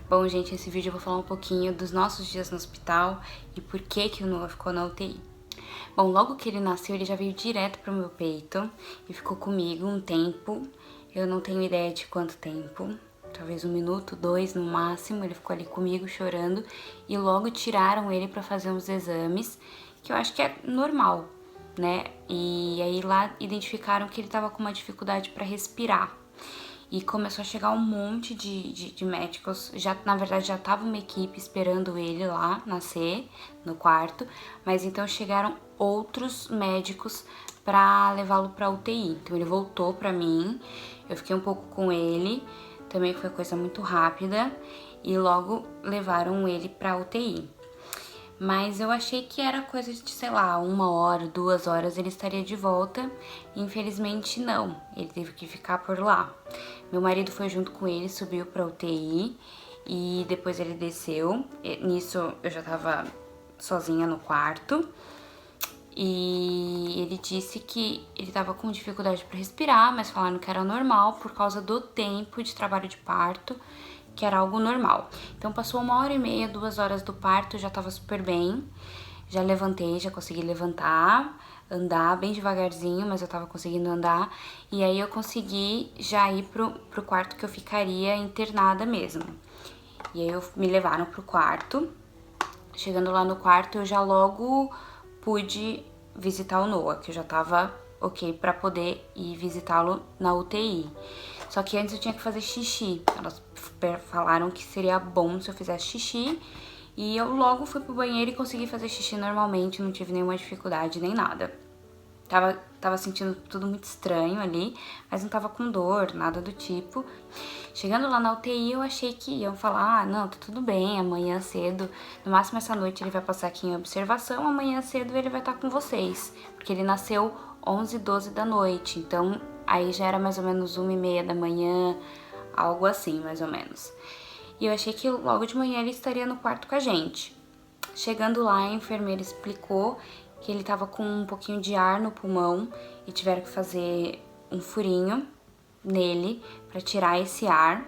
Bom, gente, esse vídeo eu vou falar um pouquinho dos nossos dias no hospital e por que o Noah ficou na UTI. Bom, logo que ele nasceu, ele já veio direto pro meu peito e ficou comigo um tempo. Eu não tenho ideia de quanto tempo, talvez 1 minuto, 2 no máximo. Ele ficou ali comigo chorando e logo tiraram ele pra fazer uns exames, que eu acho que é normal, né? E aí lá identificaram que ele tava com uma dificuldade pra respirar. E começou a chegar um monte de médicos. Já, na verdade, já tava uma equipe esperando ele lá nascer, no quarto. Mas então chegaram outros médicos pra levá-lo pra UTI. Então ele voltou pra mim, eu fiquei um pouco com ele. Também foi coisa muito rápida. E logo levaram ele pra UTI. Mas eu achei que era coisa de, sei lá, 1 hora, 2 horas ele estaria de volta. Infelizmente não, ele teve que ficar por lá. Meu marido foi junto com ele, subiu pra UTI e depois ele desceu. Nisso eu já tava sozinha no quarto. E ele disse que ele tava com dificuldade para respirar, mas falaram que era normal por causa do tempo de trabalho de parto, que era algo normal. Então passou 1h30, 2 horas do parto, já tava super bem. Já levantei, já consegui levantar, andar bem devagarzinho, mas eu tava conseguindo andar. E aí eu consegui já ir pro quarto que eu ficaria internada mesmo. E aí me levaram pro quarto. Chegando lá no quarto, eu já logo pude visitar o Noah, que eu já tava ok pra poder ir visitá-lo na UTI. Só que antes eu tinha que fazer xixi. Elas falaram que seria bom se eu fizesse xixi. E eu logo fui pro banheiro e consegui fazer xixi normalmente, não tive nenhuma dificuldade nem nada. Tava sentindo tudo muito estranho ali, mas não tava com dor, nada do tipo. Chegando lá na UTI, eu achei que iam falar, ah, não, tá tudo bem, amanhã cedo, no máximo essa noite ele vai passar aqui em observação, amanhã cedo ele vai estar com vocês. Porque ele nasceu 11, 12 da noite, então aí já era mais ou menos 1h30 da manhã, algo assim, mais ou menos. E eu achei que logo de manhã ele estaria no quarto com a gente. Chegando lá, a enfermeira explicou que ele tava com um pouquinho de ar no pulmão e tiveram que fazer um furinho nele para tirar esse ar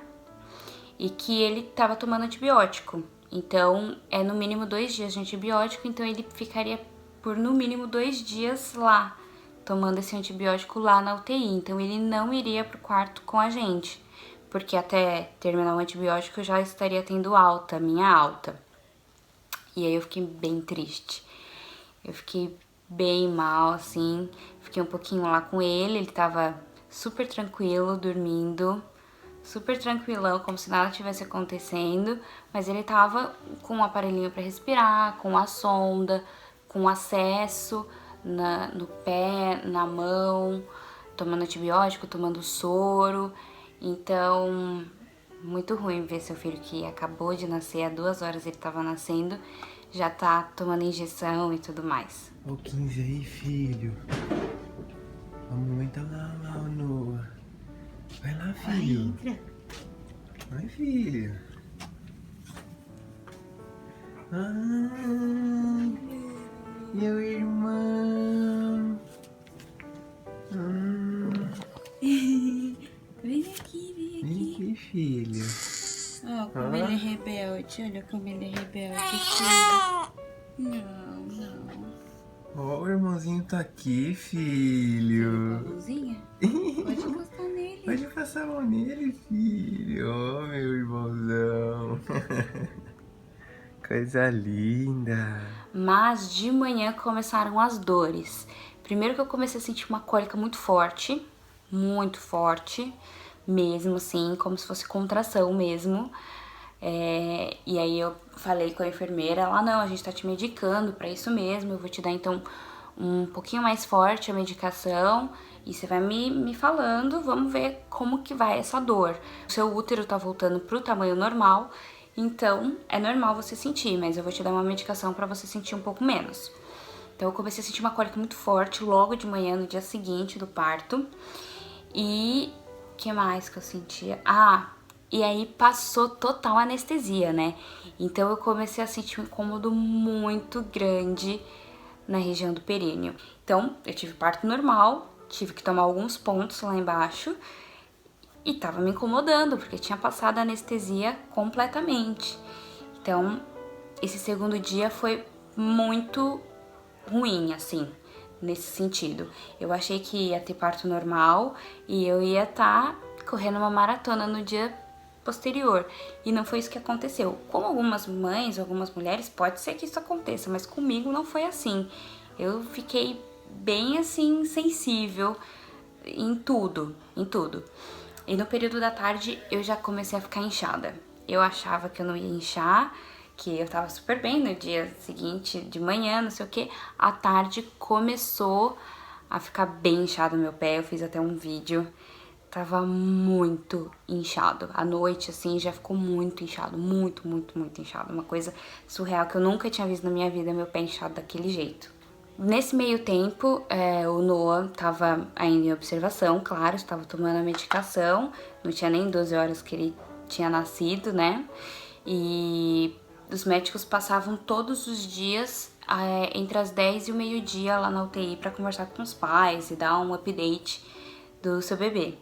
e que ele tava tomando antibiótico. Então, é no mínimo 2 dias de antibiótico, então ele ficaria por no mínimo 2 dias lá, tomando esse antibiótico lá na UTI. Então, ele não iria pro quarto com a gente, porque até terminar o antibiótico eu já estaria tendo alta, minha alta. E aí eu fiquei bem triste. Eu fiquei bem mal, assim. Fiquei um pouquinho lá com ele tava super tranquilo, dormindo. Super tranquilão, como se nada tivesse acontecendo. Mas ele tava com um aparelhinho pra respirar, com a sonda, com acesso no pé, na mão, tomando antibiótico, tomando soro. Então, muito ruim ver seu filho que acabou de nascer, há 2 horas ele tava nascendo, já tá tomando injeção e tudo mais. Ó o 15 aí, filho. A mamãe tá lá, o Noah. Vai lá, filho. Vai, filho. Ai, meu irmão. Vem aqui, Vem aqui, filho. Ó, como ele é rebelde, olha como ele é rebelde. Não. Ó, o irmãozinho tá aqui, filho. Mãozinha? Pode encostar nele. Pode passar a mão nele, filho. Ó, meu irmãozão. Coisa linda. Mas de manhã começaram as dores. Primeiro que eu comecei a sentir uma cólica muito forte mesmo assim, como se fosse contração mesmo. E aí eu falei com a enfermeira, ela, não, a gente tá te medicando pra isso mesmo, eu vou te dar então um pouquinho mais forte a medicação e você vai me falando, vamos ver como que vai essa dor. O seu útero tá voltando pro tamanho normal, então é normal você sentir, mas eu vou te dar uma medicação pra você sentir um pouco menos. Então eu comecei a sentir uma cólica muito forte logo de manhã, no dia seguinte do parto. E o que mais que eu sentia? E aí passou total anestesia, né? Então eu comecei a sentir um incômodo muito grande na região do períneo. Então eu tive parto normal, tive que tomar alguns pontos lá embaixo e tava me incomodando, porque tinha passado a anestesia completamente. Então, esse segundo dia foi muito ruim, assim, nesse sentido. Eu achei que ia ter parto normal e eu ia estar correndo uma maratona no dia posterior. E não foi isso que aconteceu. Como algumas mães, algumas mulheres, pode ser que isso aconteça, mas comigo não foi assim. Eu fiquei bem, assim, sensível em tudo, em tudo. E no período da tarde eu já comecei a ficar inchada. Eu achava que eu não ia inchar, que eu tava super bem no dia seguinte, de manhã, não sei o que. À tarde começou a ficar bem inchado o meu pé, eu fiz até um vídeo. Tava muito inchado. À noite, assim, já ficou muito inchado. Muito, muito, muito inchado. Uma coisa surreal que eu nunca tinha visto na minha vida, meu pé inchado daquele jeito. Nesse meio tempo, o Noah tava ainda em observação, claro, estava tomando a medicação. Não tinha nem 12 horas que ele tinha nascido, né? E os médicos passavam todos os dias entre as 10 e o meio-dia lá na UTI para conversar com os pais e dar um update do seu bebê.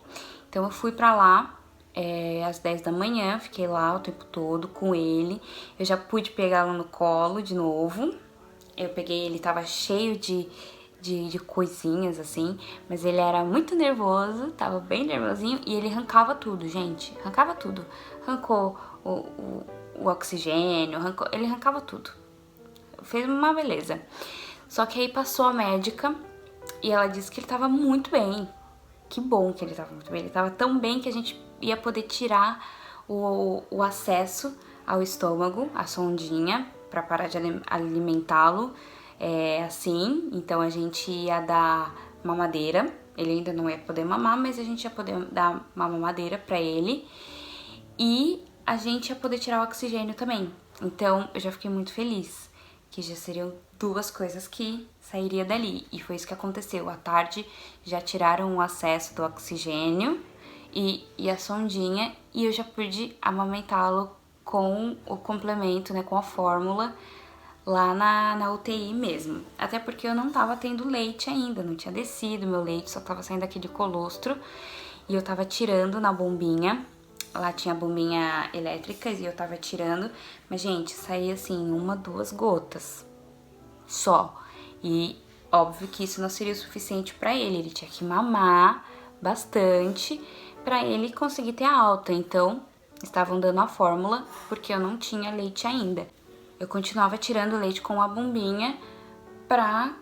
Então eu fui pra lá às 10 da manhã, fiquei lá o tempo todo com ele. Eu já pude pegá-lo no colo de novo. Eu peguei, ele tava cheio de coisinhas assim, mas ele era muito nervoso, tava bem nervosinho e ele arrancava tudo, gente. Arrancava tudo. Arrancou o oxigênio, ele arrancava tudo. Fez uma beleza. Só que aí passou a médica e ela disse que ele tava muito bem. Que bom que ele tava muito bem. Ele tava tão bem que a gente ia poder tirar o acesso ao estômago, a sondinha, pra parar de alimentá-lo assim. Então a gente ia dar mamadeira. Ele ainda não ia poder mamar, mas a gente ia poder dar uma mamadeira pra ele. E a gente ia poder tirar o oxigênio também. Então eu já fiquei muito feliz, que já seriam duas coisas que sairia dali. E foi isso que aconteceu. À tarde já tiraram o acesso do oxigênio e a sondinha, e eu já pude amamentá-lo com o complemento, né, com a fórmula lá na UTI mesmo. Até porque eu não tava tendo leite ainda, não tinha descido meu leite, só tava saindo aquele colostro. E eu tava tirando na bombinha. Lá tinha bombinha elétrica e eu tava tirando. Mas, gente, saía assim, 1, 2 gotas só. E óbvio que isso não seria o suficiente pra ele. Ele tinha que mamar bastante pra ele conseguir ter a alta. Então, estavam dando a fórmula porque eu não tinha leite ainda. Eu continuava tirando leite com a bombinha pra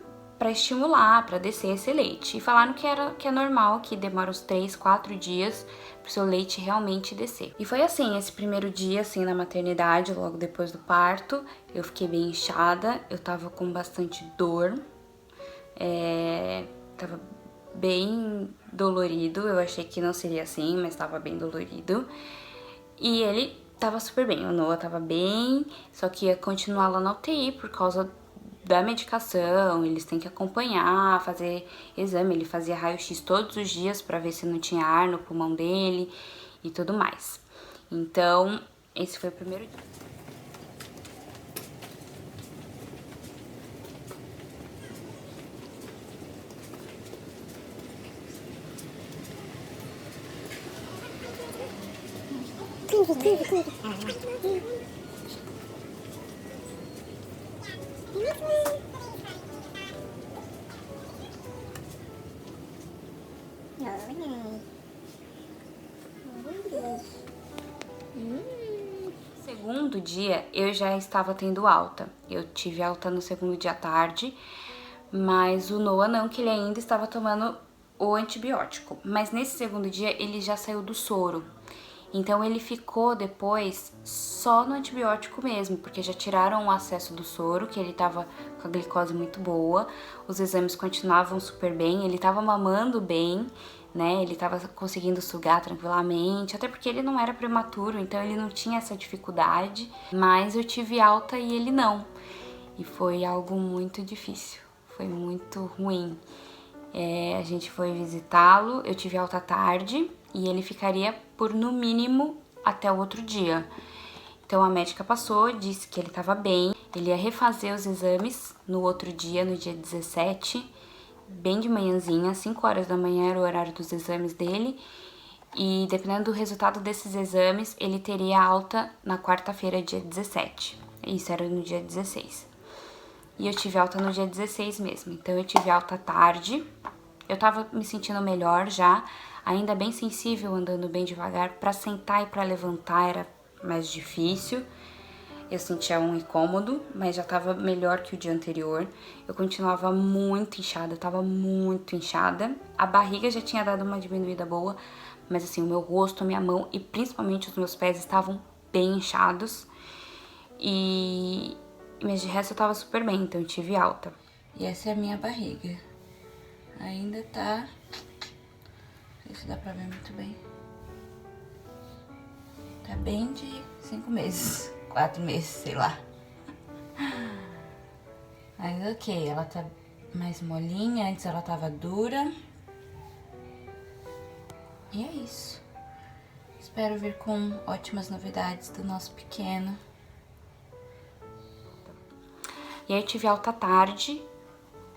estimular, pra descer esse leite. E falaram que é normal, que demora uns 3, 4 dias pro seu leite realmente descer. E foi assim, esse primeiro dia, assim, na maternidade, logo depois do parto, eu fiquei bem inchada, eu tava com bastante dor, tava bem dolorido, eu achei que não seria assim, mas tava bem dolorido. E ele tava super bem, o Noah tava bem, só que ia continuar lá na UTI por causa da medicação, eles têm que acompanhar, fazer exame, ele fazia raio-x todos os dias pra ver se não tinha ar no pulmão dele e tudo mais. Então, esse foi o primeiro dia. Segundo dia, eu já estava tendo alta. Eu tive alta no segundo dia à tarde, mas o Noah não, que ele ainda estava tomando o antibiótico. Mas nesse segundo dia, ele já saiu do soro. Então ele ficou depois só no antibiótico mesmo, porque já tiraram o acesso do soro, que ele tava com a glicose muito boa, os exames continuavam super bem, ele tava mamando bem, né? Ele tava conseguindo sugar tranquilamente, até porque ele não era prematuro, então ele não tinha essa dificuldade, mas eu tive alta e ele não. E foi algo muito difícil, foi muito ruim. A gente foi visitá-lo, eu tive alta tarde e ele ficaria por no mínimo até o outro dia. Então a médica passou, disse que ele estava bem, ele ia refazer os exames no outro dia, no dia 17, bem de manhãzinha, 5 horas da manhã era o horário dos exames dele, E dependendo do resultado desses exames, ele teria alta na quarta-feira, dia 17. Isso era no dia 16. E eu tive alta no dia 16 mesmo. Então eu tive alta tarde. Eu tava me sentindo melhor já, ainda bem sensível, andando bem devagar. Pra sentar e pra levantar era mais difícil. Eu sentia um incômodo, mas já tava melhor que o dia anterior. Eu continuava muito inchada, eu tava muito inchada. A barriga já tinha dado uma diminuída boa, mas assim, o meu rosto, a minha mão e principalmente os meus pés estavam bem inchados. Mas de resto eu tava super bem, então eu tive alta. E essa é a minha barriga. Ainda tá... Não sei se dá pra ver muito bem. Tá bem de 5 meses, 4 meses, sei lá. Mas ok, ela tá mais molinha, antes ela tava dura. E é isso. Espero vir com ótimas novidades do nosso pequeno. E aí eu tive alta tarde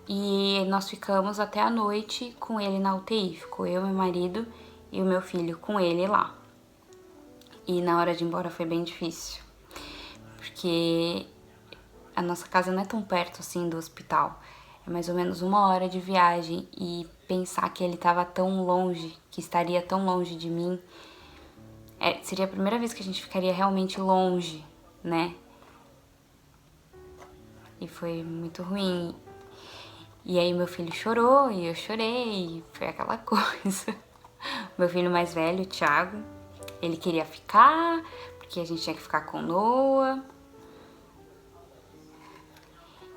e nós ficamos até a noite com ele na UTI. Ficou eu, meu marido e o meu filho com ele lá. E na hora de ir embora foi bem difícil, porque a nossa casa não é tão perto assim do hospital. É mais ou menos 1 hora de viagem e pensar que ele tava tão longe, que estaria tão longe de mim, seria a primeira vez que a gente ficaria realmente longe, né? E foi muito ruim. E aí meu filho chorou e eu chorei, foi aquela coisa. Meu filho mais velho, o Thiago, ele queria ficar, porque a gente tinha que ficar com Noah.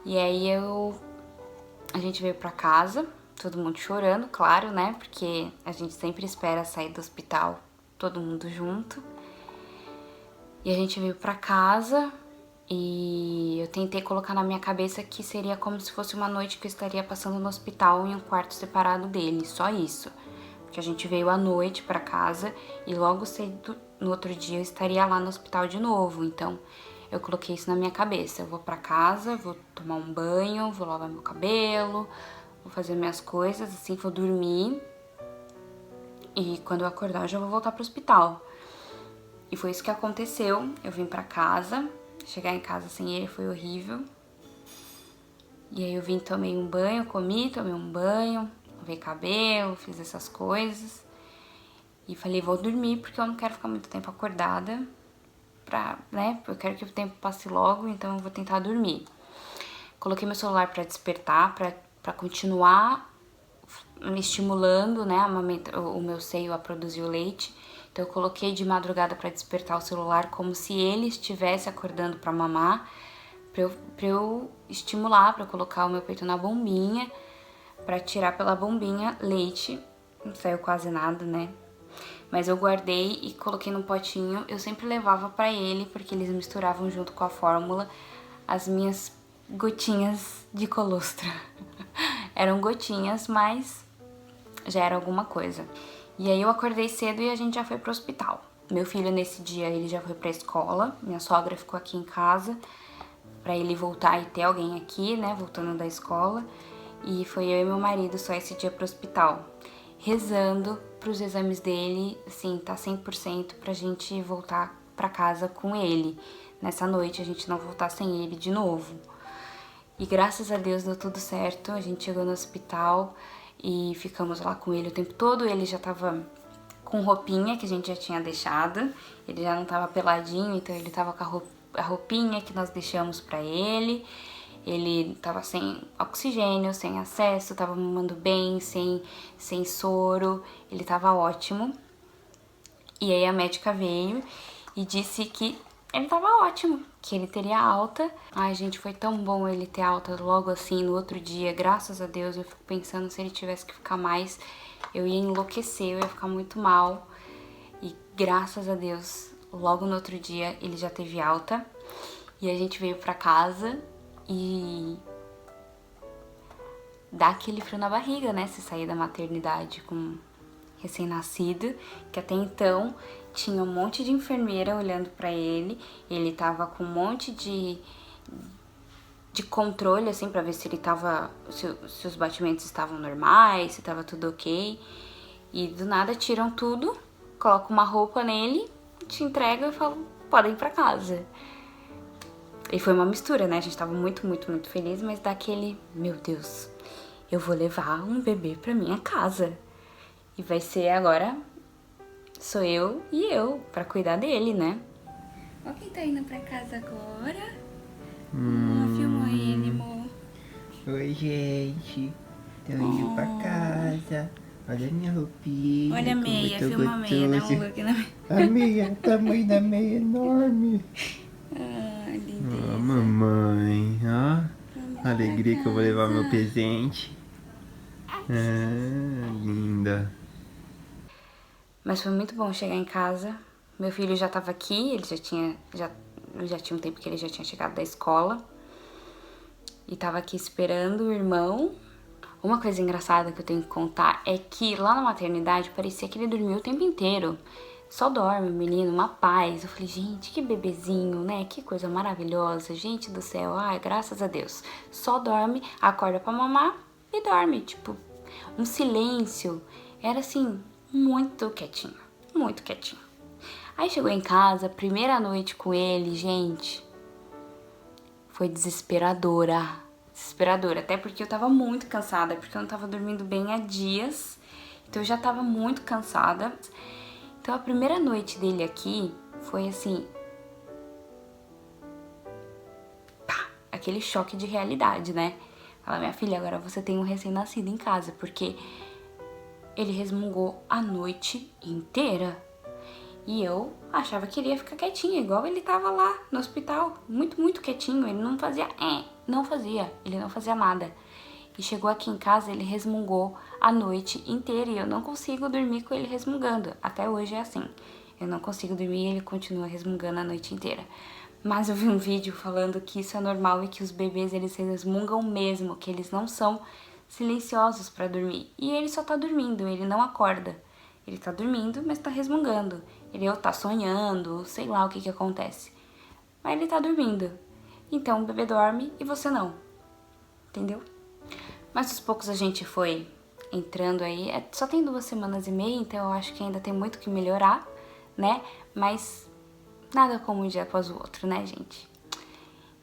E aí a gente veio pra casa, todo mundo chorando, claro, né? Porque a gente sempre espera sair do hospital todo mundo junto. E a gente veio pra casa e eu tentei colocar na minha cabeça que seria como se fosse uma noite que eu estaria passando no hospital em um quarto separado dele, só isso. Porque a gente veio à noite pra casa e logo cedo, no outro dia, eu estaria lá no hospital de novo. Então, eu coloquei isso na minha cabeça. Eu vou pra casa, vou tomar um banho, vou lavar meu cabelo, vou fazer minhas coisas, assim, vou dormir. E quando eu acordar, eu já vou voltar pro hospital. E foi isso que aconteceu. Eu vim pra casa, chegar em casa sem ele foi horrível. E aí eu vim, tomei um banho, tomei um banho, lavei cabelo, fiz essas coisas. E falei, vou dormir porque eu não quero ficar muito tempo acordada. Né? Eu quero que o tempo passe logo, então eu vou tentar dormir. Coloquei meu celular pra despertar, pra continuar me estimulando, né, o meu seio a produzir o leite. Então eu coloquei de madrugada pra despertar o celular como se ele estivesse acordando pra mamar, pra eu estimular, pra colocar o meu peito na bombinha, pra tirar pela bombinha leite. Não saiu quase nada, né? Mas eu guardei e coloquei num potinho. Eu sempre levava pra ele, porque eles misturavam junto com a fórmula as minhas gotinhas de colostro. Eram gotinhas, mas já era alguma coisa. E aí eu acordei cedo e a gente já foi pro hospital. Meu filho, nesse dia, ele já foi pra escola. Minha sogra ficou aqui em casa pra ele voltar e ter alguém aqui, né, voltando da escola. E foi eu e meu marido só esse dia pro hospital, rezando pros exames dele, assim, tá 100% pra gente voltar pra casa com ele. Nessa noite a gente não voltar sem ele de novo. E graças a Deus deu tudo certo, a gente chegou no hospital e ficamos lá com ele o tempo todo. Ele já tava com roupinha que a gente já tinha deixado, ele já não tava peladinho, então ele tava com a roupinha que nós deixamos pra ele. Ele tava sem oxigênio, sem acesso, tava mamando bem, sem soro, ele tava ótimo. E aí a médica veio e disse que ele tava ótimo, que ele teria alta. Ai, gente, foi tão bom ele ter alta logo assim no outro dia, graças a Deus. Eu fico pensando, se ele tivesse que ficar mais, eu ia enlouquecer, eu ia ficar muito mal. E graças a Deus, logo no outro dia ele já teve alta. E a gente veio pra casa e dá aquele frio na barriga, né? Se sair da maternidade com recém-nascido, que até então tinha um monte de enfermeira olhando pra ele. Ele tava com um monte de controle, assim, pra ver se ele tava, se os batimentos estavam normais, se tava tudo ok. E do nada tiram tudo coloco uma roupa nele, te entrego e falo, podem ir pra casa. E foi uma mistura, né? A gente tava muito, muito, muito feliz, mas daquele, meu Deus, eu vou levar um bebê pra minha casa. E vai ser agora, sou eu e eu, pra cuidar dele, né? Ó quem tá indo pra casa agora. Filmou ele, amor. Oi, gente. Tô indo pra casa. Olha a minha roupinha. Olha a como meia, eu tô filma a meia, dá um gostoso. look na meia. A meia, o tamanho da meia é enorme. Ah, Ó, lindeza. mamãe, ó. A alegria que eu vou levar meu presente. Linda. Mas foi muito bom chegar em casa. Meu filho já tava aqui, ele já tinha um tempo que ele já tinha chegado da escola. E tava aqui esperando o irmão. Uma coisa engraçada que eu tenho que contar é que lá na maternidade parecia que ele dormiu o tempo inteiro. Só dorme, menino, uma paz. Eu falei, gente, que bebezinho, né? Que coisa maravilhosa. Gente do céu, ai, graças a Deus. Só dorme, acorda pra mamar e dorme. Tipo, um silêncio. Era assim, muito quietinho. Muito quietinho. Aí chegou em casa, primeira noite com ele, gente. Foi desesperadora. Desesperadora. Até porque eu tava muito cansada, porque eu não tava dormindo bem há dias. Então eu já tava muito cansada. Então a primeira noite dele aqui foi assim, pá, aquele choque de realidade, né? Fala, minha filha, agora você tem um recém-nascido em casa, porque ele resmungou a noite inteira. E eu achava que ele ia ficar quietinho, igual ele tava lá no hospital, muito, muito quietinho. Ele não fazia, ele não fazia nada. E chegou aqui em casa, ele resmungou a noite inteira e eu não consigo dormir com ele resmungando. Até hoje é assim. Eu não consigo dormir e ele continua resmungando a noite inteira. Mas eu vi um vídeo falando que isso é normal e que os bebês, eles resmungam mesmo, que eles não são silenciosos pra dormir. E ele só tá dormindo, ele não acorda. Ele tá dormindo, mas tá resmungando. Ele ou tá sonhando, sei lá o que que acontece. Mas ele tá dormindo. Então o bebê dorme e você não. Entendeu? Mas aos poucos a gente foi entrando aí. Só tem 2 semanas e meia, então eu acho que ainda tem muito que melhorar, né? Mas nada como um dia após o outro, né, gente?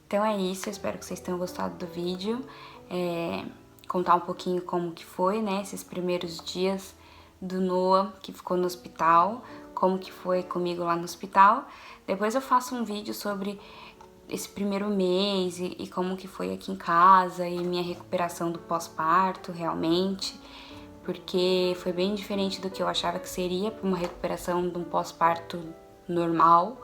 Então é isso, eu espero que vocês tenham gostado do vídeo. Contar um pouquinho como que foi, né, esses primeiros dias do Noah, que ficou no hospital, como que foi comigo lá no hospital. Depois eu faço um vídeo sobre esse primeiro mês e como que foi aqui em casa e minha recuperação do pós-parto, realmente, porque foi bem diferente do que eu achava que seria para uma recuperação de um pós-parto normal.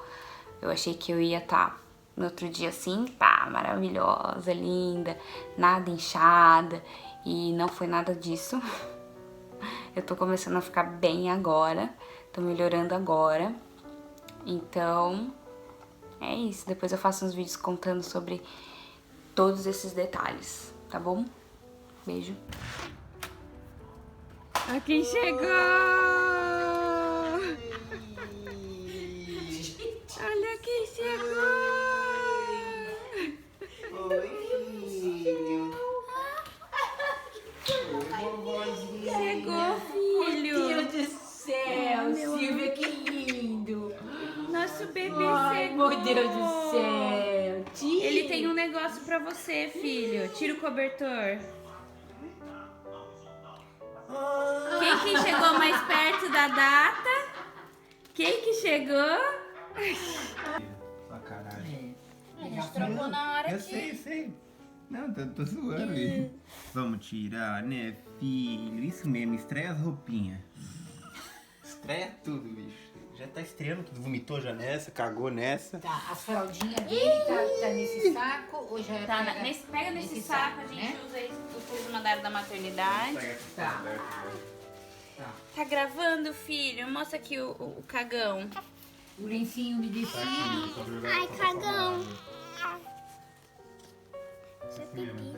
Eu achei que eu ia estar no outro dia assim, pá, maravilhosa, linda, nada inchada, e não foi nada disso. Eu tô começando a ficar bem agora, tô melhorando agora, então é isso. Depois eu faço uns vídeos contando sobre todos esses detalhes, tá bom? Beijo. Olha quem chegou! Olha quem chegou! Oi, filho. Chegou, filho! Meu Deus do céu, Silvia, que lindo! Nosso bebê Ai, chegou! meu Deus do céu! Tia. Ele tem um negócio pra você, filho. Tira o cobertor. Quem que chegou mais perto da data? Quem que chegou? Sacanagem. A gente trocou na hora Eu sei. Não, tô zoando. Vamos tirar, né, filho? Isso mesmo, estreia as roupinhas. Estreia tudo, bicho. Já tá estreando tudo. Vomitou já nessa, cagou nessa. Tá, as fraldinhas dele tá nesse saco ou já Tá, pega, pega nesse saco, a gente né? usa isso que vocês mandaram da maternidade. Tá. Tá gravando, filho? Mostra aqui o cagão. O lencinho umedecinho. Ai, cagão. Já bebi.